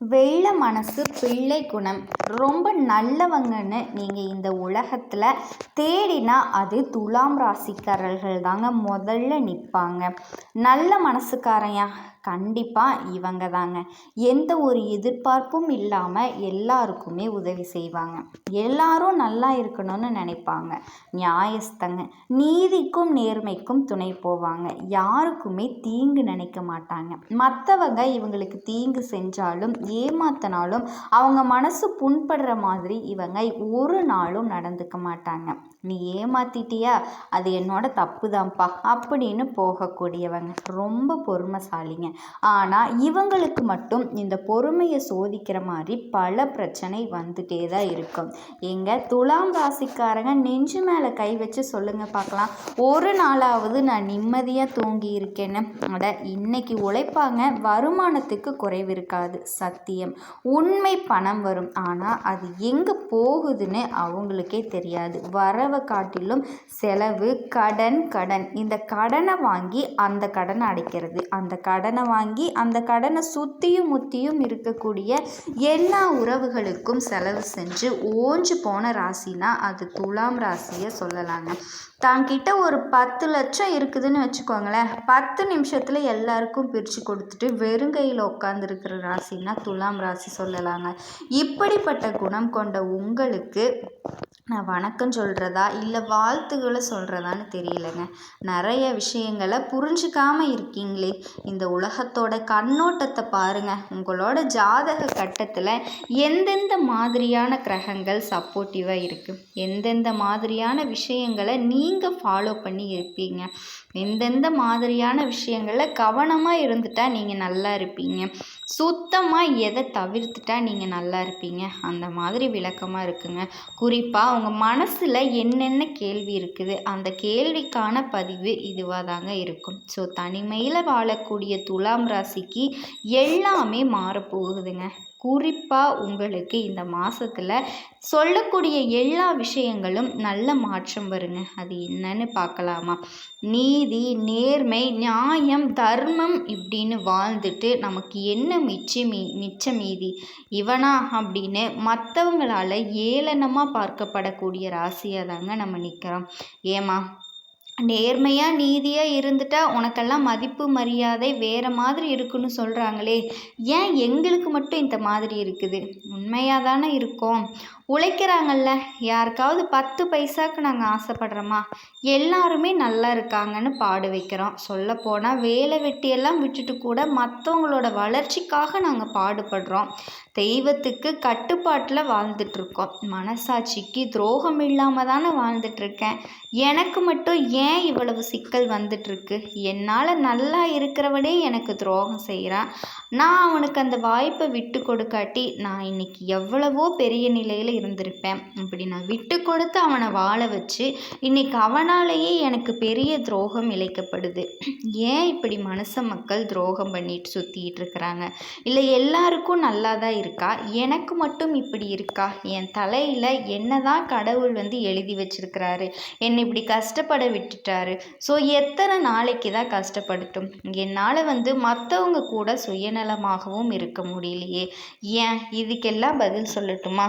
வெள்ள மனசு பிள்ளை குணம் ரொம்ப நல்லவங்கன்னு நீங்கள் இந்த உலகத்தில் தேடினா அது துலாம் ராசிக்காரர்கள் தாங்க முதல்ல நிற்பாங்க. நல்ல மனசுக்காரையா கண்டிப்பாக இவங்க தாங்க. எந்த ஒரு எதிர்பார்ப்பும் இல்லாமல் எல்லாருக்குமே உதவி செய்வாங்க. எல்லாரும் நல்லா இருக்கணும்னு நினைப்பாங்க. நியாயஸ்தங்க. நீதிக்கும் நேர்மைக்கும் துணை போவாங்க. யாருக்குமே தீங்கு நினைக்க மாட்டாங்க. மற்றவங்க இவங்களுக்கு தீங்கு செஞ்சாலும் ஏமாத்தினாலும் அவங்க மனசு புண்படுற மாதிரி இவங்க ஒரு நாளும் நடந்துக்க மாட்டாங்க. நீ ஏமாத்திட்டியா, அது என்னோட தப்பு தான்ப்பா அப்படின்னு போகக்கூடியவங்க. ரொம்ப பொறுமைசாலிங்க. ஆனால் இவங்களுக்கு மட்டும் இந்த பொறுமையை சோதிக்கிற மாதிரி பல பிரச்சனை வந்துட்டே தான் இருக்கும். எங்கள் துலாம் ராசிக்காரங்க நெஞ்சு மேலே கை வச்சு சொல்லுங்க பார்க்கலாம், ஒரு நாளாவது நான் நிம்மதியாக தூங்கி இருக்கேன்னு. அட இன்னைக்கு உழைப்பாங்க, வருமானத்துக்கு குறைவு இருக்காது. சத்தியம். உண்மை பணம் வரும். ஆனால் அது எங்கே போகுதுன்னு அவங்களுக்கே தெரியாது. வரவை காட்டிலும் செலவு, கடன். இந்த கடனை வாங்கி அந்த கடனை அடைக்கிறது, அந்த கடனை வாங்கி அந்த கடனை சுற்றியும் முத்தியும் இருக்கக்கூடிய எல்லா உறவுகளுக்கும் செலவு செஞ்சு ஓஞ்சு போன ராசினா அது துலாம் ராசியை சொல்லலாங்க. தாங்கிட்ட ஒரு 10 லட்சம் இருக்குதுன்னு வச்சுக்கோங்களேன், 10 நிமிஷத்தில் எல்லாருக்கும் பிரித்து கொடுத்துட்டு வெறுங்கையில் உட்காந்துருக்கிற ராசின்னா துலாம் ராசி சொல்லலாங்க. இப்படிப்பட்ட குணம் கொண்ட உங்களுக்கு நான் வணக்கம் சொல்கிறதா இல்லை வாழ்த்துக்களை சொல்கிறதான்னு தெரியலைங்க. நிறைய விஷயங்களை புரிஞ்சுக்காமல் இருக்கீங்களே. இந்த உலகத்தோட கண்ணோட்டத்தை பாருங்கள். உங்களோட ஜாதக கட்டத்தில் எந்தெந்த மாதிரியான கிரகங்கள் சப்போர்ட்டிவாக இருக்குது, எந்தெந்த மாதிரியான விஷயங்களை நீங்கள் ஃபாலோ பண்ணி இருப்பீங்க, எந்தெந்த மாதிரியான விஷயங்களில் கவனமாக இருந்துட்டால் நீங்கள் நல்லா இருப்பீங்க, சுத்தமாக எதை தவிர்த்துட்டா நீங்கள் நல்லா இருப்பீங்க, அந்த மாதிரி விளக்கமாக இருக்குங்க. குறிப்பாக உங்கள் மனசில் என்னென்ன கேள்வி இருக்குது அந்த கேள்விக்கான பதிவு இதுவாக தாங்க இருக்கும். ஸோ தனிமையில் வாழக்கூடிய துலாம் ராசிக்கு எல்லாமே மாறப்போகுதுங்க. குறிப்பாக உங்களுக்கு இந்த மாதத்தில் சொல்லக்கூடிய எல்லா விஷயங்களும் நல்ல மாற்றம் வருங்க. அது என்னன்னு பார்க்கலாமா? நீதி, நேர்மை, நியாயம், தர்மம் இப்படின்னு வாழ்ந்துட்டு நமக்கு என்ன மிச்ச மீதி இவனா அப்படின்னு மற்றவங்களால் ஏளனமாக பார்க்கப்படக்கூடிய ராசியாக தாங்க நம்ம நிற்கிறோம். ஏமா நேர்மையாக நீதியாக இருந்துட்டா உனக்கெல்லாம் மதிப்பு மரியாதை வேறு மாதிரி இருக்குன்னு சொல்கிறாங்களே, ஏன் எங்களுக்கு மட்டும் இந்த மாதிரி இருக்குது? உண்மையாக தானே இருக்கோம். உழைக்கிறாங்கல்ல, யாருக்காவது 10 பைசாவுக்கு நாங்கள் ஆசைப்படுறோமா? எல்லாருமே நல்லா இருக்காங்கன்னு பாடு வைக்கிறோம். சொல்லப்போனால் வேலை வெட்டியெல்லாம் விட்டுட்டு கூட மற்றவங்களோட வளர்ச்சிக்காக நாங்கள் பாடுபடுறோம். தெய்வத்துக்கு கட்டுப்பாட்டில் வாழ்ந்துட்டுருக்கோம். மனசாட்சிக்கு துரோகம் இல்லாமல் தானே வாழ்ந்துட்டுருக்கேன். எனக்கு மட்டும் ஏன் இவ்வளவு சிக்கல் வந்துட்டுருக்கு? என்னால் நல்லா இருக்கிறவனே எனக்கு துரோகம் செய்கிறான். நான் அவனுக்கு அந்த வாய்ப்பை விட்டு கொடுக்காட்டி நான் இன்னைக்கு எவ்வளவோ பெரிய நிலையில் இருந்திருப்பேன். இப்படி நான் விட்டு கொடுத்து அவனை வாழ வச்சு இன்னைக்கு அவனாலேயே எனக்கு பெரிய துரோகம் இழைக்கப்படுது. ஏன் இப்படி மனுஷ மக்கள் துரோகம் பண்ணிட்டு சுற்றிட்டு இருக்கிறாங்க? இல்லை எல்லாருக்கும் நல்லா தான் இருக்கா, எனக்கு மட்டும் இப்படி இருக்கா? என் தலையில் என்னதான் கடவுள் எழுதி வச்சிருக்கிறாரு? என்னை இப்படி கஷ்டப்பட விட்டுட்டாரு. ஸோ எத்தனை நாளைக்கு தான் கஷ்டப்படட்டும்? என்னால் மற்றவங்க கூட சுயநலமாகவும் இருக்க முடியலையே. ஏன் இதுக்கெல்லாம் பதில் சொல்லட்டுமா?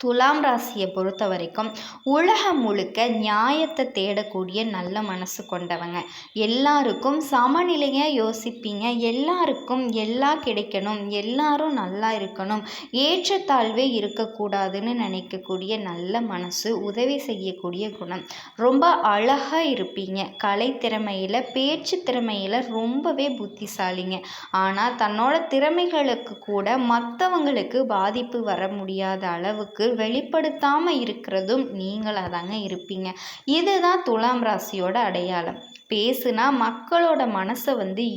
துலாம் ராசியை பொறுத்த வரைக்கும் உலகம் முழுக்க நியாயத்தை தேடக்கூடிய நல்ல மனசு கொண்டவங்க. எல்லாருக்கும் சமநிலையாக யோசிப்பீங்க. எல்லாருக்கும் எல்லாம் கிடைக்கணும், எல்லாரும் நல்லா இருக்கணும், ஏற்றத்தாழ்வே இருக்கக்கூடாதுன்னு நினைக்கக்கூடிய நல்ல மனசு, உதவி செய்யக்கூடிய குணம். ரொம்ப அழகாக இருப்பீங்க. கலை திறமையில், பேச்சு திறமையில் ரொம்பவே புத்திசாலிங்க. ஆனால் தன்னோட திறமைகளுக்கு கூட மற்றவங்களுக்கு பாதிப்பு வர முடியாத அளவுக்கு வெளிப்படுத்தாமல் இருக்கிறதும் நீங்களாக தாங்க இருப்பீங்க. இதுதான் துலாம் ராசியோட அடையாளம். பேசுனா மக்களோட மனசை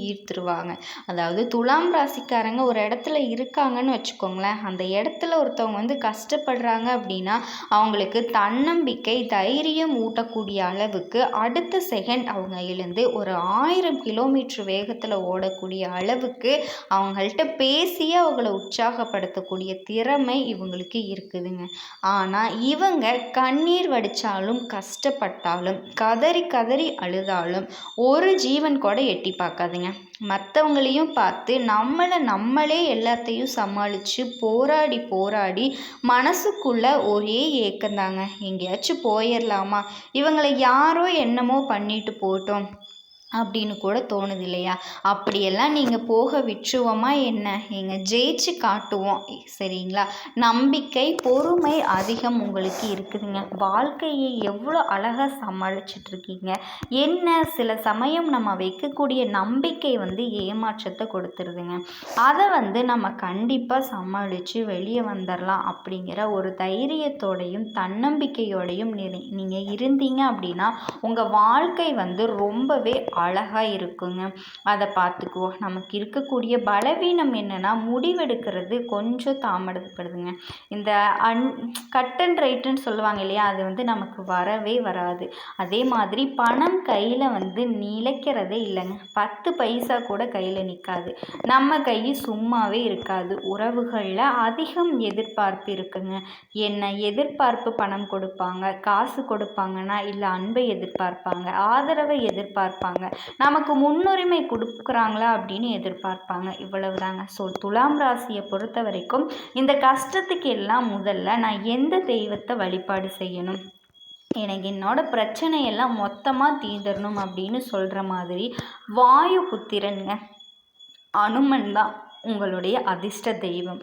ஈர்த்துருவாங்க. அதாவது துலாம் ராசிக்காரங்க ஒரு இடத்துல இருக்காங்கன்னு வச்சுக்கோங்களேன், அந்த இடத்துல ஒருத்தவங்க கஷ்டப்படுறாங்க அப்படின்னா அவங்களுக்கு தன்னம்பிக்கை, தைரியம் ஊட்டக்கூடிய அளவுக்கு அடுத்த செகண்ட் அவங்க எழுந்து ஒரு 1000 கிலோமீட்டர் வேகத்தில் ஓடக்கூடிய அளவுக்கு அவங்கள்ட்ட பேசியே அவங்கள உற்சாகப்படுத்தக்கூடிய திறமை இவங்களுக்கு இருக்குதுங்க. ஆனால் இவங்க கண்ணீர் வடித்தாலும், கஷ்டப்பட்டாலும், கதறி கதறி அழுதாலும் ஒரு ஜீவன் கூட எட்டி பார்க்காதுங்க. மற்றவங்களையும் பார்த்து நம்மளே எல்லாத்தையும் சமாளித்து போராடி போராடி மனசுக்குள்ள ஒரே ஏக்கந்தாங்க, எங்கேயாச்சும் போயிடலாமா, இவங்களை யாரோ என்னமோ பண்ணிட்டு போட்டோம் அப்படின்னு கூட தோணுது இல்லையா? அப்படியெல்லாம் நீங்கள் போக விட்டுருவோமா என்ன? ஜெயிச்சு காட்டுவோம், சரிங்களா? நம்பிக்கை, பொறுமை அதிகம் உங்களுக்கு இருக்குதுங்க. வாழ்க்கையை எவ்வளோ அழகாக சமாளிச்சிட்ருக்கீங்க. என்ன சில சமயம் நம்ம வைக்கக்கூடிய நம்பிக்கை ஏமாற்றத்தை கொடுத்துருதுங்க. அதை நம்ம கண்டிப்பாக சமாளித்து வெளியே வந்துடலாம் அப்படிங்கிற ஒரு தைரியத்தோடையும் தன்னம்பிக்கையோடையும் நீங்கள் இருந்தீங்க அப்படின்னா உங்கள் வாழ்க்கை ரொம்பவே அழகாக இருக்குங்க. அதை பார்த்துக்குவோம். நமக்கு இருக்கக்கூடிய பலவீனம் என்னென்னா முடிவெடுக்கிறது கொஞ்சம் தாமதப்படுதுங்க. இந்த கட் அண்ட் ரைட்டுன்னு சொல்லுவாங்க இல்லையா, அது நமக்கு வரவே வராது. அதே மாதிரி பணம் கையில் நிலைக்கிறதே இல்லைங்க. 10 பைசா கூட கையில் நிற்காது. நம்ம கை சும்மாவே இருக்காது. உறவுகளில் அதிகம் எதிர்பார்ப்பு இருக்குங்க. என்ன எதிர்பார்ப்பு? பணம் கொடுப்பாங்க, காசு கொடுப்பாங்கன்னா இல்லை அன்பை எதிர்பார்ப்பாங்க, ஆதரவை எதிர்பார்ப்பாங்க, நமக்கு முன்னுரிமை கொடுக்குறாங்களா அப்படின்னு எதிர்பார்ப்பாங்க. இவ்வளவு தாங்க. ஸோ துலாம் ராசியை பொறுத்த வரைக்கும் இந்த கஷ்டத்துக்கு எல்லாம் முதல்ல நான் எந்த தெய்வத்தை வழிபாடு செய்யணும், எனக்கு என்னோட பிரச்சனையெல்லாம் மொத்தமாக தீர்ந்துடணும் அப்படின்னு சொல்கிற மாதிரி வாயு புத்திரனுங்க அனுமன் தான் உங்களுடைய அதிர்ஷ்ட தெய்வம்.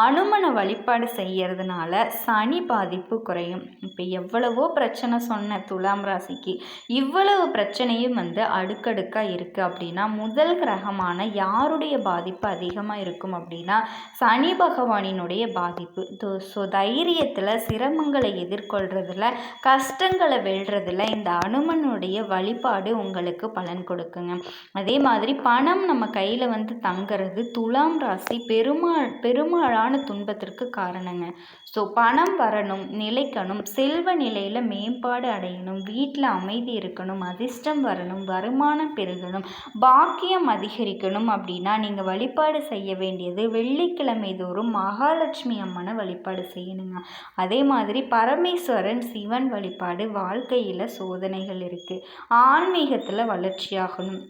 அனுமனை வழிபாடு செய்யறதுனால சனி பாதிப்பு குறையும். இப்போ எவ்வளவோ பிரச்சனை சொன்ன துலாம் ராசிக்கு, இவ்வளவு பிரச்சனையும் அடுக்கடுக்காக இருக்குது அப்படின்னா முதல் கிரகமான யாருடைய பாதிப்பு அதிகமாக இருக்கும் அப்படின்னா சனி பகவானினுடைய பாதிப்பு. ஸோ தைரியத்தில், சிரமங்களை எதிர்கொள்கிறதுல, கஷ்டங்களை வெல்றதில் இந்த அனுமனுடைய வழிபாடு உங்களுக்கு பலன் கொடுக்குங்க. அதே மாதிரி பணம் நம்ம கையில் தங்கிறது துலாம் ராசி பெரும்பாலான துன்பத்திற்கு காரணங்க. ஸோ பணம் வரணும், நிலைக்கணும், செல்வ நிலையில் மேம்பாடு அடையணும், வீட்டில் அமைதி இருக்கணும், அதிர்ஷ்டம் வரணும், வருமானம் பெருகணும், பாக்கியம் அதிகரிக்கணும் அப்படின்னா நீங்கள் வழிபாடு செய்ய வேண்டியது வெள்ளிக்கிழமை தோறும் மகாலட்சுமி அம்மனை வழிபாடு செய்யணுங்க. அதே மாதிரி பரமேஸ்வரன் சிவன் வழிபாடு. வாழ்க்கையில் சோதனைகள் இருக்குது, ஆன்மீகத்தில் வளர்ச்சியாகணும்,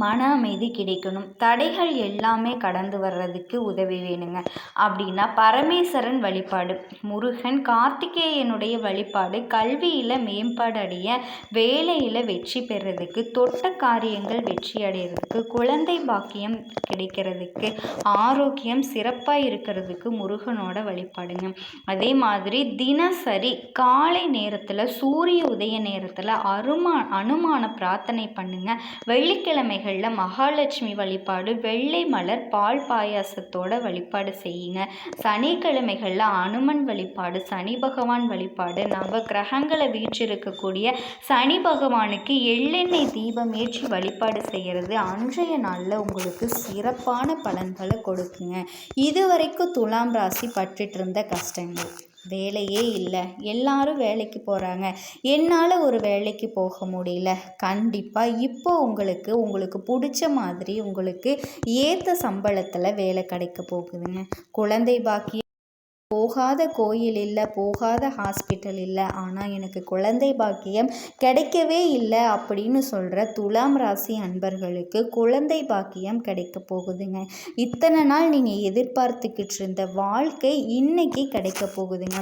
மன அமைதி கிடைக்கணும், தடைகள் எல்லாமே கடந்து வர்றதுக்கு உதவி வேணுங்க அப்படின்னா பரமேஸ்வரன் வழிபாடு, முருகன், கார்த்திகேயனுடைய வழிபாடு, கல்வியில் மேம்பாடு அடைய, வேலையில் வெற்றி பெறதுக்கு, தொட்ட காரியங்கள் வெற்றி அடைகிறதுக்கு, குழந்தை பாக்கியம் கிடைக்கிறதுக்கு, ஆரோக்கியம் சிறப்பாக இருக்கிறதுக்கு முருகனோட வழிபாடுங்க. அதே மாதிரி தினசரி காலை நேரத்தில் சூரிய உதய நேரத்தில் அனுமான பிரார்த்தனை பண்ணுங்க. வெள்ளிக்கிழமை மகாலட்சுமி வழிபாடு, வெள்ளை மலர் பால் பாயாசத்தோட வழிபாடு செய்யுங்க. சனிக்கிழமைகளில் அனுமன் வழிபாடு, சனி பகவான் வழிபாடு, நவ கிரகங்களை வீற்றிருக்கக்கூடிய சனி பகவானுக்கு எள்ளெண்ணெய் தீபம் ஏற்றி வழிபாடு செய்கிறது அன்றைய நாளில் உங்களுக்கு சிறப்பான பலன்களை கொடுக்குங்க. இதுவரைக்கும் துலாம் ராசி பட்டுட்டு இருந்த கஷ்டங்கள், வேலையே இல்லை, எல்லாரும் வேலைக்கு போகிறாங்க, என்னால் ஒரு வேலைக்கு போக முடியல, கண்டிப்பாக இப்போ உங்களுக்கு பிடிச்ச மாதிரி உங்களுக்கு ஏற்ற சம்பளத்தில் வேலை கிடைக்க போகுதுங்க. குழந்தை பாக்கியம், போகாத கோயில் இல்லை, போகாத ஹாஸ்பிட்டல் இல்லை, ஆனால் எனக்கு குழந்தை பாக்கியம் கிடைக்கவே இல்லை அப்படின்னு சொல்கிற துலாம் ராசி அன்பர்களுக்கு குழந்தை பாக்கியம் கிடைக்க போகுதுங்க. இத்தனை நாள் நீங்கள் எதிர்பார்த்துக்கிட்டு இருந்த வாழ்க்கை இன்னைக்கு கிடைக்க போகுதுங்க.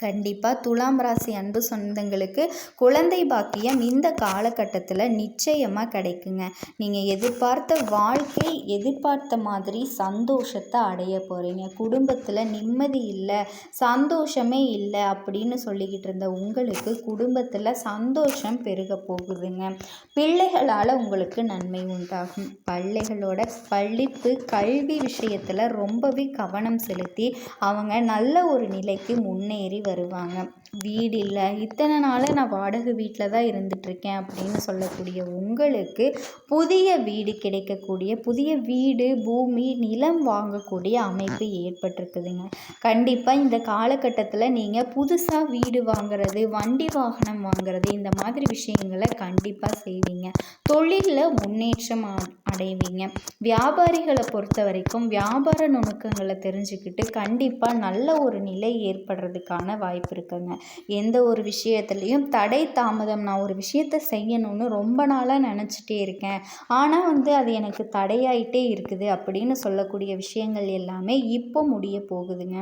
கண்டிப்பாக துலாம் ராசி அன்பு சொந்தங்களுக்கு குழந்தை பாக்கியம் இந்த காலகட்டத்தில் நிச்சயமாக கிடைக்குங்க. நீங்கள் எதிர்பார்த்த வாழ்க்கை, எதிர்பார்த்த மாதிரி சந்தோஷத்தை அடைய போகிறீங்க. குடும்பத்தில் நிம்மதி இல்லை, சந்தோஷமே இல்லை அப்படின்னு சொல்லிக்கிட்டு இருந்த உங்களுக்கு குடும்பத்தில் சந்தோஷம் பெருக போகுதுங்க. பிள்ளைகளால் உங்களுக்கு நன்மை உண்டாகும். பிள்ளைகளோட படிப்பு, கல்வி விஷயத்தில் ரொம்பவே கவனம் செலுத்தி அவங்க நல்ல ஒரு நிலைக்கு முன்னேறி வருவாங்க. வீடு இல்லை, இத்தனை நாளாக நான் வாடகை வீட்டில் தான் இருந்துகிட்ருக்கேன் அப்படின்னு சொல்லக்கூடிய உங்களுக்கு புதிய வீடு கிடைக்கக்கூடிய, புதிய வீடு, பூமி, நிலம் வாங்கக்கூடிய அமைப்பு ஏற்பட்டிருக்குதுங்க. கண்டிப்பாக இந்த காலகட்டத்தில் நீங்கள் புதுசாக வீடு வாங்குறது, வண்டி வாகனம் வாங்குறது, இந்த மாதிரி விஷயங்களை கண்டிப்பாக செய்வீங்க. தொழிலில் முன்னேற்றம் அடைவீங்க. வியாபாரிகளை பொறுத்த வரைக்கும் வியாபார நுணுக்கங்களை தெரிஞ்சுக்கிட்டு கண்டிப்பாக நல்ல ஒரு நிலை ஏற்படுறதுக்கான வாய்ப்பு இருக்குங்க. எந்த ஒரு விஷயத்துலையும் தடை தாமதம், நான் ஒரு விஷயத்த செய்யணும்னு ரொம்ப நாளாக நினச்சிட்டே இருக்கேன், ஆனால் அது எனக்கு தடையாயிட்டே இருக்குது அப்படின்னு சொல்லக்கூடிய விஷயங்கள் எல்லாமே இப்போ முடிய போகுதுங்க.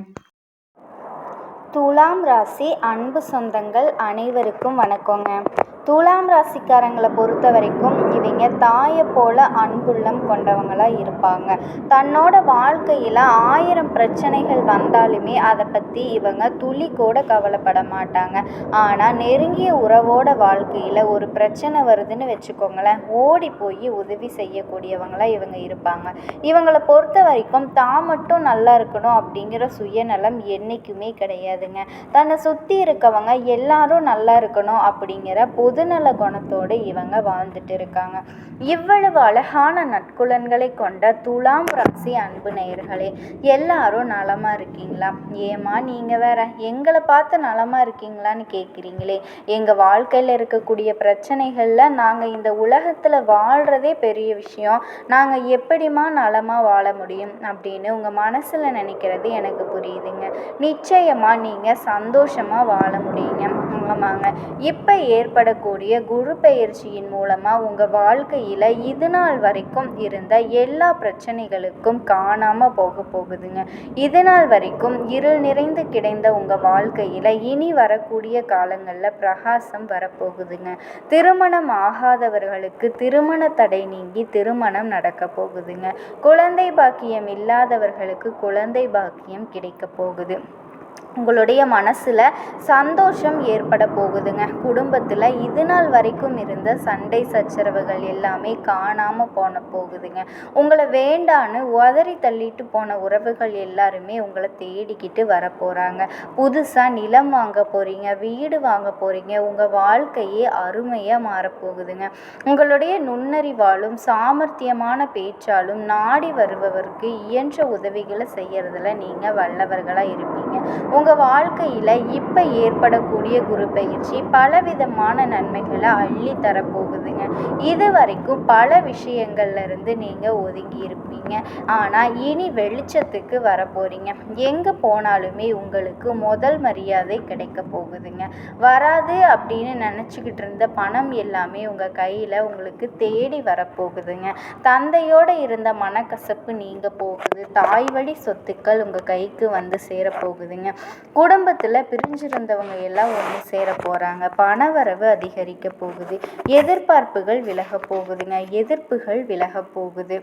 துலாம் ராசி அன்பு சொந்தங்கள் அனைவருக்கும் வணக்கங்க. துலாம் ராசிக்காரங்களை பொறுத்த வரைக்கும் இவங்க தாயை போல அன்புள்ளம் கொண்டவங்களாக இருப்பாங்க. தன்னோட வாழ்க்கையில் 1000 பிரச்சனைகள் வந்தாலுமே அதை பற்றி இவங்க துளி கூட கவலைப்பட மாட்டாங்க. ஆனால் நெருங்கிய உறவோட வாழ்க்கையில் ஒரு பிரச்சனை வருதுன்னு வச்சுக்கோங்களேன், ஓடி போய் உதவி செய்யக்கூடியவங்களாக இவங்க இருப்பாங்க. இவங்களை பொறுத்த வரைக்கும் தான் மட்டும் நல்லா இருக்கணும் அப்படிங்கிற சுயநலம் என்றைக்குமே கிடையாதுங்க. தன்னை சுற்றி இருக்கவங்க எல்லாரும் நல்லா இருக்கணும் அப்படிங்கிற பொதுநல குணத்தோடு இவங்க வாழ்ந்துட்டு இருக்காங்க. இவ்வளவு அழகான நற்குலன்களை கொண்ட துலாம் ராசி அன்பு நேயர்களே, எல்லாரும் நலமா இருக்கீங்களா? ஏமா நீங்கள் வேற எங்களை பார்த்து நலமா இருக்கீங்களான்னு கேட்குறீங்களே. எங்கள் வாழ்க்கையில் இருக்கக்கூடிய பிரச்சனைகளில் நாங்கள் இந்த உலகத்தில் வாழ்கிறதே பெரிய விஷயம், நாங்கள் எப்படிமா நலமாக வாழ முடியும் அப்படின்னு உங்கள் மனசில் நினைக்கிறது எனக்கு புரியுதுங்க. நிச்சயமாக நீங்கள் சந்தோஷமாக வாழ முடியுங்க. ஆமாங்க, இப்போ ஏற்படக்கூடிய குரு பெயர்ச்சியின் மூலமாக உங்கள் வாழ்க்கையில் இது நாள் வரைக்கும் இருந்த எல்லா பிரச்சனைகளுக்கும் காணாமல் போக போகுதுங்க. இது நாள் வரைக்கும் இருள் நிறைந்து கிடைந்த உங்கள் வாழ்க்கையில் இனி வரக்கூடிய காலங்களில் பிரகாசம் வரப்போகுதுங்க. திருமணம் ஆகாதவர்களுக்கு திருமண தடை நீங்கி திருமணம் நடக்க போகுதுங்க. குழந்தை பாக்கியம் இல்லாதவர்களுக்கு குழந்தை பாக்கியம் கிடைக்க போகுது. உங்களுடைய மனசில் சந்தோஷம் ஏற்பட போகுதுங்க. குடும்பத்தில் இது நாள் வரைக்கும் இருந்த சண்டை சச்சரவுகள் எல்லாமே காணாமல் போகுதுங்க. உங்களை வேண்டான்னு உதறி தள்ளிட்டு போன உறவுகள் எல்லாருமே உங்களை தேடிக்கிட்டு வர போகிறாங்க. புதுசாக நிலம் வாங்க போகிறீங்க, வீடு வாங்க போகிறீங்க. உங்கள் வாழ்க்கையே அருமையாக மாறப்போகுதுங்க. உங்களுடைய நுண்ணறிவாலும் சாமர்த்தியமான பேச்சாலும் நாடி வருபவருக்கு இயன்ற உதவிகளை செய்யறதுல நீங்கள் வல்லவர்களாக இருப்பீங்க. உங்கள் வாழ்க்கையில் இப்போ ஏற்படக்கூடிய குரு பயிற்சி பலவிதமான நன்மைகளை அள்ளி தரப்போகுதுங்க. இது வரைக்கும் பல விஷயங்கள்லேருந்து நீங்கள் ஒதுங்கி இருப்பீங்க, ஆனால் இனி வெளிச்சத்துக்கு வர போகிறீங்க. எங்கே போனாலுமே உங்களுக்கு முதல் மரியாதை கிடைக்க போகுதுங்க. வராது அப்படின்னு நினச்சிக்கிட்டு இருந்த பணம் எல்லாமே உங்கள் கையில் உங்களுக்கு தேடி வரப்போகுதுங்க. தந்தையோடு இருந்த மனக்கசப்பு நீங்க போகுது. தாய் வழி சொத்துக்கள் உங்கள் கைக்கு வந்து சேரப்போகுதுங்க. குடும்பத்தில் பிரிஞ்சிருந்தவங்க எல்லாம் ஒன்று சேர போகிறாங்க. பணவரவு அதிகரிக்க போகுது. எதிர்பார்ப்புகள் விலக போகுதுங்க. எதிர்ப்புகள் விலக போகுது.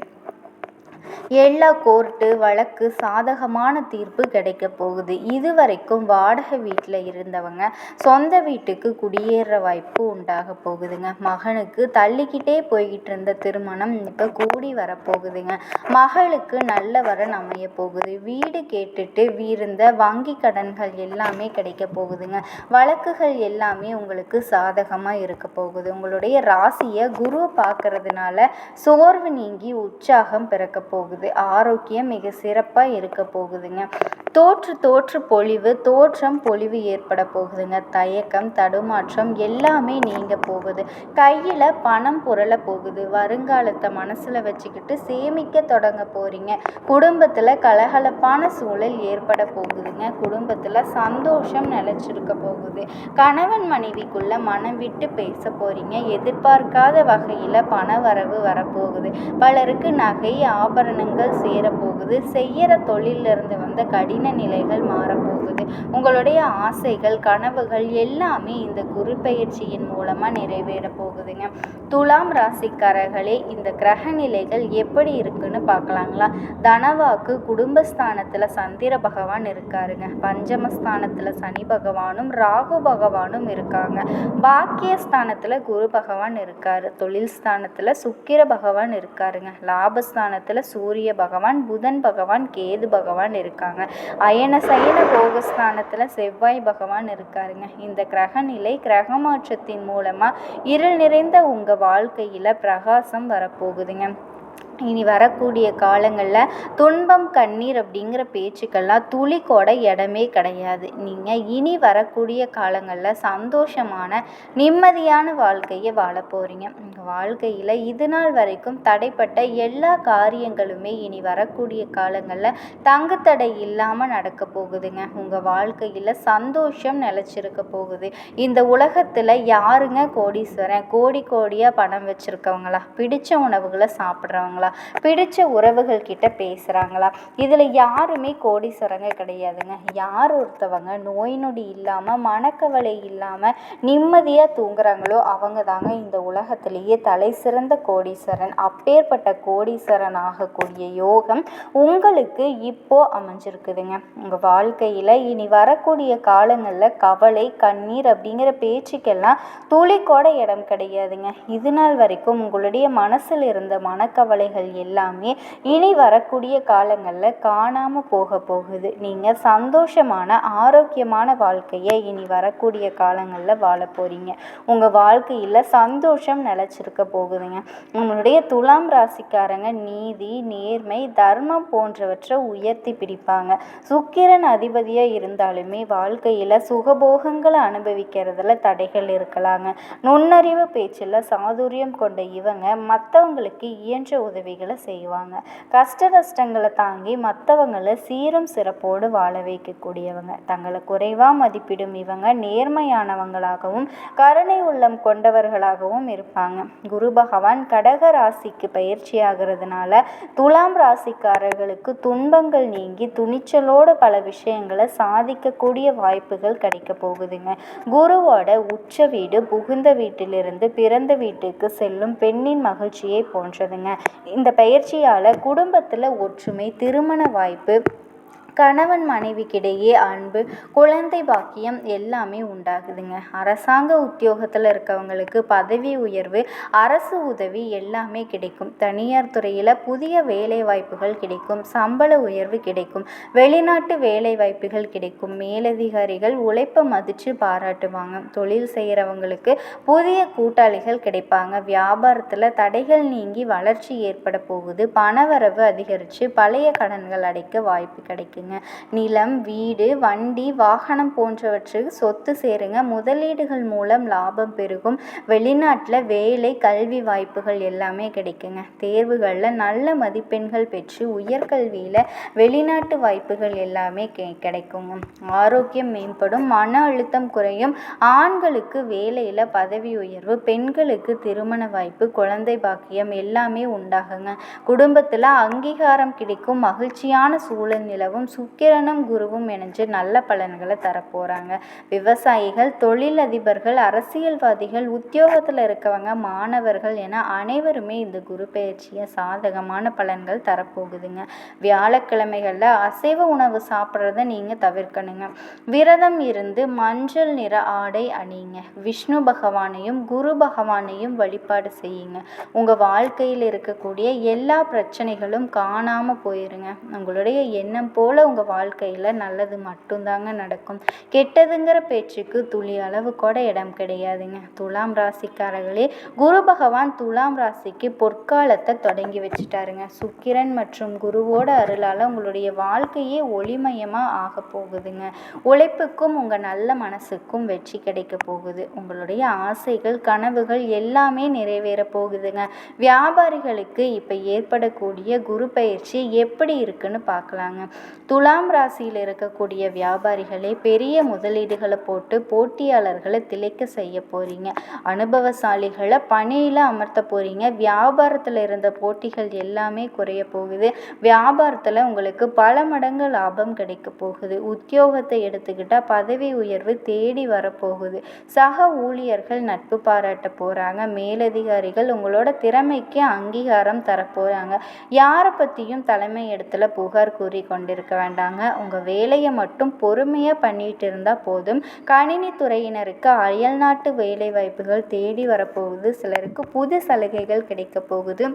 எல்லா கோர்ட்டு வழக்கு சாதகமான தீர்ப்பு கிடைக்க போகுது. இதுவரைக்கும் வாடகை வீட்டில் இருந்தவங்க சொந்த வீட்டுக்கு குடியேற வாய்ப்பு உண்டாக போகுதுங்க. மகனுக்கு தள்ளிக்கிட்டே போய்கிட்டு இருந்த திருமணம் இப்போ கூடி வரப்போகுதுங்க. மகளுக்கு நல்ல வரன் அமைய போகுது. வீடு கேட்டுட்டு இருந்த வங்கி கடன்கள் எல்லாமே கிடைக்க போகுதுங்க. வழக்குகள் எல்லாமே உங்களுக்கு சாதகமாக இருக்க போகுது. உங்களுடைய ராசியை குரு பார்க்கறதுனால சோர்வு நீங்கி உற்சாகம் பிறக்க போகுது. ஆரோக்கியம் மிக சிறப்பாக இருக்க போகுதுங்க. தோற்று பொலிவு ஏற்பட போகுதுங்க. தயக்கம் தடுமாற்றம் எல்லாமே நீங்க போகுது. கையில் பணம் புரள போகுது. வருங்காலத்தை மனசில் வச்சுக்கிட்டு சேமிக்க தொடங்க போறீங்க. குடும்பத்தில் கலகலப்பான சூழல் ஏற்பட போகுதுங்க. குடும்பத்தில் சந்தோஷம் நிலைச்சிருக்க போகுது. கணவன் மனைவிக்குள்ள மனம் விட்டு பேச போறீங்க. எதிர்பார்க்காத வகையில் பண வரவு வரப்போகுது. பலருக்கு நகை ஆபரணங்கள் சேரப்போகுது. செய்யற தொழிலிருந்து வந்த கடின நிலைகள் மாறப்போகுது. உங்களுடைய ஆசைகள் கனவுகள் எல்லாமே இந்த குரு பெயர்ச்சியின் மூலமா நிறைவேற போகுதுங்க. துலாம் ராசிக்காரர்களே, இந்த கிரக நிலைகள் எப்படி இருக்குன்னு பார்க்கலாங்களா? தனவாக்கு குடும்பஸ்தானத்துல சந்திர பகவான் இருக்காருங்க. பஞ்சமஸ்தானத்துல சனி பகவானும் ராகு பகவானும் இருக்காங்க. பாக்கியஸ்தானத்துல குரு பகவான் இருக்காரு. தொழில் ஸ்தானத்துல சுக்கிர பகவான் இருக்காருங்க. லாபஸ்தானத்துல சூரிய பகவான் புதன் பகவான் கேது பகவான் இருக்காங்க. அயன சயன போகஸ்தானத்துல செவ்வாய் பகவான் இருக்காருங்க. இந்த கிரக நிலை கிரக மாற்றத்தின் மூலமா இருள் நிறைந்த உங்க வாழ்க்கையில பிரகாசம் வரப்போகுதுங்க. இனி வரக்கூடிய காலங்களில் துன்பம் கண்ணீர் அப்படிங்கிற பேச்சுக்கெல்லாம் துளி கூட இடமே கிடையாது. நீங்கள் இனி வரக்கூடிய காலங்களில் சந்தோஷமான நிம்மதியான வாழ்க்கையை வாழ போகிறீங்க. உங்கள் வாழ்க்கையில் இது நாள் வரைக்கும் தடைப்பட்ட எல்லா காரியங்களுமே இனி வரக்கூடிய காலங்களில் தங்குத்தடை இல்லாமல் நடக்க போகுதுங்க. உங்கள் வாழ்க்கையில் சந்தோஷம் நிலச்சிருக்க போகுது. இந்த உலகத்தில் யாருங்க கோடீஸ்வரன்? கோடி கோடியாக பணம் வச்சுருக்கவங்களா? பிடிச்ச உணவுகளை சாப்பிட்றவங்களா? பிடிச்ச உறவுகள் கிட்ட பேசுகிறாங்களா? இதில் யாருமே கோடீஸ்வரங்க கிடையாதுங்க. யார் ஒருத்தவங்க நோய் நொடி இல்லாமல் மனக்கவலை இல்லாமல் நிம்மதியாக தூங்குறாங்களோ அவங்க தாங்க இந்த உலகத்திலேயே தலை சிறந்த கோடீஸ்வரன். அப்பேற்பட்ட கோடீஸ்வரன் ஆகக்கூடிய யோகம் உங்களுக்கு இப்போ அமைஞ்சிருக்குதுங்க. உங்கள் வாழ்க்கையில் இனி வரக்கூடிய காலங்களில் கவலை கண்ணீர் அப்படிங்கிற பேச்சுக்கெல்லாம் துளி கூட இடம் கிடையாதுங்க. இது நாள் வரைக்கும் உங்களுடைய மனசில் இருந்த மனக்கவலை எல்லாமே இனி வரக்கூடிய காலங்களில் காணாமல் போக போகுது. நீங்கள் சந்தோஷமான ஆரோக்கியமான வாழ்க்கையை இனி வரக்கூடிய காலங்களில் வாழ போகிறீங்க. உங்கள் வாழ்க்கையில் சந்தோஷம் நிலச்சிருக்க போகுதுங்க. உங்களுடைய துலாம் ராசிக்காரங்க நீதி நேர்மை தர்மம் போன்றவற்றை உயர்த்தி பிடிப்பாங்க. சுக்கிரன் அதிபதியாக இருந்தாலுமே வாழ்க்கையில் சுகபோகங்களை அனுபவிக்கிறதுல தடைகள் இருக்கலாங்க. நுண்ணறிவு பேச்சில் சாதுரியம் கொண்ட இவங்க மற்றவங்களுக்கு இயன்ற உதவிகளை செய்வாங்க. கஷ்ட நஷ்டங்களை தாங்கி மற்றவங்களை சீரும் சிறப்போடு வாழ வைக்கக்கூடியவங்க. தங்களை குறைவாக மதிப்பிடும் இவங்க நேர்மையானவங்களாகவும் கருணை உள்ளம் கொண்டவர்களாகவும் இருப்பாங்க. குரு பகவான் கடக ராசிக்கு பயிற்சி ஆகிறதுனால துலாம் ராசிக்காரர்களுக்கு துன்பங்கள் நீங்கி துணிச்சலோடு பல விஷயங்களை சாதிக்கக்கூடிய வாய்ப்புகள் கிடைக்க போகுதுங்க. குருவோட உச்ச வீடு புகுந்த வீட்டிலிருந்து பிறந்த வீட்டுக்கு செல்லும் பெண்ணின் மகிழ்ச்சியை போன்றதுங்க. இந்த பயிற்சியால் குடும்பத்தில் ஒற்றுமை, திருமண வாய்ப்பு, கணவன் மனைவிக்கிடையே அன்பு, குழந்தை பாக்கியம் எல்லாமே உண்டாகுதுங்க. அரசாங்க உத்தியோகத்தில் இருக்கவங்களுக்கு பதவி உயர்வு, அரசு உதவி எல்லாமே கிடைக்கும். தனியார் துறையில் புதிய வேலை வாய்ப்புகள் கிடைக்கும். சம்பள உயர்வு கிடைக்கும். வெளிநாட்டு வேலை வாய்ப்புகள் கிடைக்கும். மேலதிகாரிகள் உழைப்பை மதித்து பாராட்டுவாங்க. தொழில் செய்கிறவங்களுக்கு புதிய கூட்டாளிகள் கிடைப்பாங்க. வியாபாரத்தில் தடைகள் நீங்கி வளர்ச்சி ஏற்பட போகுது. பணவரவு அதிகரித்து பழைய கடன்கள் அடைக்க வாய்ப்பு கிடைக்கும். நிலம், வீடு, வண்டி, வாகனம் போன்றவற்றுக்கு சொத்து சேருங்க. முதலீடுகள் மூலம் லாபம் பெருகும். வெளிநாட்டில் வேலை கல்வி வாய்ப்புகள் எல்லாமே கிடைக்குங்க. தேர்வுகளில் நல்ல மதிப்பெண்கள் பெற்று உயர்கல்வியில் வெளிநாட்டு வாய்ப்புகள் எல்லாமே கிடைக்குங்க. ஆரோக்கியம் மேம்படும். மன அழுத்தம் குறையும். ஆண்களுக்கு வேலையில் பதவி உயர்வு, பெண்களுக்கு திருமண வாய்ப்பு, குழந்தை பாக்கியம் எல்லாமே உண்டாகுங்க. குடும்பத்தில் அங்கீகாரம் கிடைக்கும். மகிழ்ச்சியான சூழல் நிலவும். சுக்கிரனும் குருவும் இணைஞ்சு நல்ல பலன்களை தரப்போகிறாங்க. விவசாயிகள், தொழிலதிபர்கள், அரசியல்வாதிகள், உத்தியோகத்தில் இருக்கவங்க, மாணவர்கள் என அனைவருமே இந்த குரு பயிற்சியை சாதகமான பலன்கள் தரப்போகுதுங்க. வியாழக்கிழமைகளில் அசைவ உணவு சாப்பிட்றத நீங்கள் தவிர்க்கணுங்க. விரதம் இருந்து மஞ்சள் நிற ஆடை அணியுங்க. விஷ்ணு பகவானையும் குரு பகவானையும் வழிபாடு செய்யுங்க. உங்கள் வாழ்க்கையில் இருக்கக்கூடிய எல்லா பிரச்சனைகளும் காணாமல் போயிருங்க. உங்களுடைய எண்ணம் போல உங்கள் வாழ்க்கையில் நல்லது மட்டும்தாங்க நடக்கும். கெட்டதுங்கிற பேச்சுக்கு துளி அளவு கூட இடம் கிடையாதுங்க. துலாம் ராசிக்காரர்களே, குரு பகவான் துலாம் ராசிக்கு பொற்காலத்தை தொடங்கி வச்சுட்டாருங்க. சுக்கிரன் மற்றும் குருவோட அருளால் உங்களுடைய வாழ்க்கையே ஒளிமயமாக ஆக போகுதுங்க. உழைப்புக்கும் உங்கள் நல்ல மனசுக்கும் வெற்றி கிடைக்க போகுது. உங்களுடைய ஆசைகள் கனவுகள் எல்லாமே நிறைவேற போகுதுங்க. வியாபாரிகளுக்கு இப்போ ஏற்படக்கூடிய குரு பயிற்சி எப்படி இருக்குன்னு பார்க்கலாங்க. துலாம் ராசியில் இருக்கக்கூடிய வியாபாரிகளே, பெரிய முதலீடுகளை போட்டு போட்டியாளர்களை திளைக்க செய்ய போகிறீங்க. அனுபவசாலிகளை பணியில் அமர்த்த போகிறீங்க. வியாபாரத்தில் இருந்த போட்டிகள் எல்லாமே குறைய போகுது. வியாபாரத்தில் உங்களுக்கு பல மடங்கு லாபம் கிடைக்க போகுது. உத்தியோகத்தை எடுத்துக்கிட்டால் பதவி உயர்வு தேடி வரப்போகுது. சக ஊழியர்கள் நட்பு பாராட்ட போகிறாங்க. மேலதிகாரிகள் உங்களோட திறமைக்கு அங்கீகாரம் தரப்போகிறாங்க. யாரை பற்றியும் தலைமை இடத்துல புகார் கூறி கொண்டிருக்க வேண்டாங்க. உங்கள் வேலையை மட்டும் பொறுமையாக பண்ணிட்டு இருந்தால் போதும். கணினி துறையினருக்கு அயல்நாட்டு வேலை வாய்ப்புகள் தேடி வரப்போகுது. சிலருக்கு புது சலுகைகள் கிடைக்க போகுது.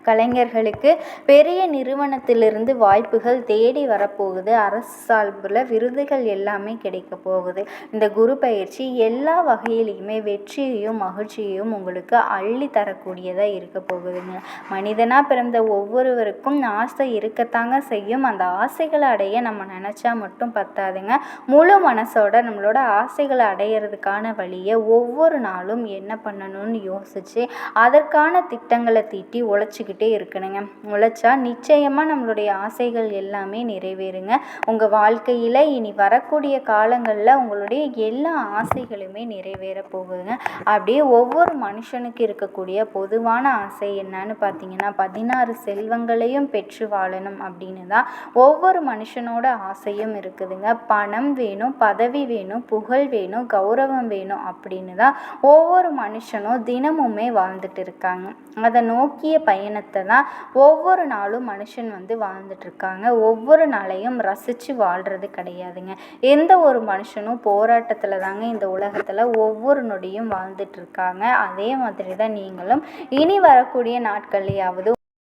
கலைஞர்களுக்கு பெரிய நிறுவனத்திலிருந்து வாய்ப்புகள் தேடி வரப்போகுது. அரசு சார்பில் விருதுகள் எல்லாமே கிடைக்க போகுது. இந்த குரு பயிற்சி எல்லா வகையிலையுமே வெற்றியையும் மகிழ்ச்சியையும் உங்களுக்கு அள்ளி தரக்கூடியதாக இருக்க போகுதுங்க. மனிதனாக பிறந்த ஒவ்வொருவருக்கும் ஆசை இருக்கத்தாங்க செய்யும். அந்த ஆசைகளை அடைய நம்ம நினச்சா மட்டும் பத்தாதுங்க. முழு மனசோட நம்மளோட ஆசைகளை அடையிறதுக்கான வழியை ஒவ்வொரு நாளும் என்ன பண்ணணும்னு யோசித்து அதற்கான திட்டங்களை தீட்டி உழைச்சிக்கிட்டே இருக்கணுங்க. உழைச்சா நிச்சயமாக நம்மளுடைய ஆசைகள் எல்லாமே நிறைவேறுங்க. உங்கள் வாழ்க்கையில் இனி வரக்கூடிய காலங்களில் உங்களுடைய எல்லா ஆசைகளுமே நிறைவேற போகுதுங்க. அப்படியே ஒவ்வொரு மனுஷனுக்கு இருக்கக்கூடிய பொதுவான ஆசை என்னன்னு பார்த்தீங்கன்னா 16 செல்வங்களையும் பெற்று வாழணும் அப்படின்னு தான் ஒவ்வொரு மனுஷனோட ஆசையும் இருக்குதுங்க. பணம் வேணும், பதவி வேணும், புகழ் வேணும், கௌரவம் வேணும் அப்படின்னு தான் ஒவ்வொரு மனுஷனும் தினமுமே வாழ்ந்துட்டு இருக்காங்க. அதை நோக்கிய பயணத்தை தான் ஒவ்வொரு நாளும் மனுஷன் வாழ்ந்துட்டு இருக்காங்க. ஒவ்வொரு நாளையும் ரசித்து வாழ்கிறது கிடையாதுங்க. எந்த ஒரு மனுஷனும் போராட்டத்தில் தாங்க இந்த உலகத்தில் ஒவ்வொரு நொடியும் வாழ்ந்துட்டு இருக்காங்க. அதே மாதிரி தான் நீங்களும் இனி வரக்கூடிய நாட்கள்லையாவது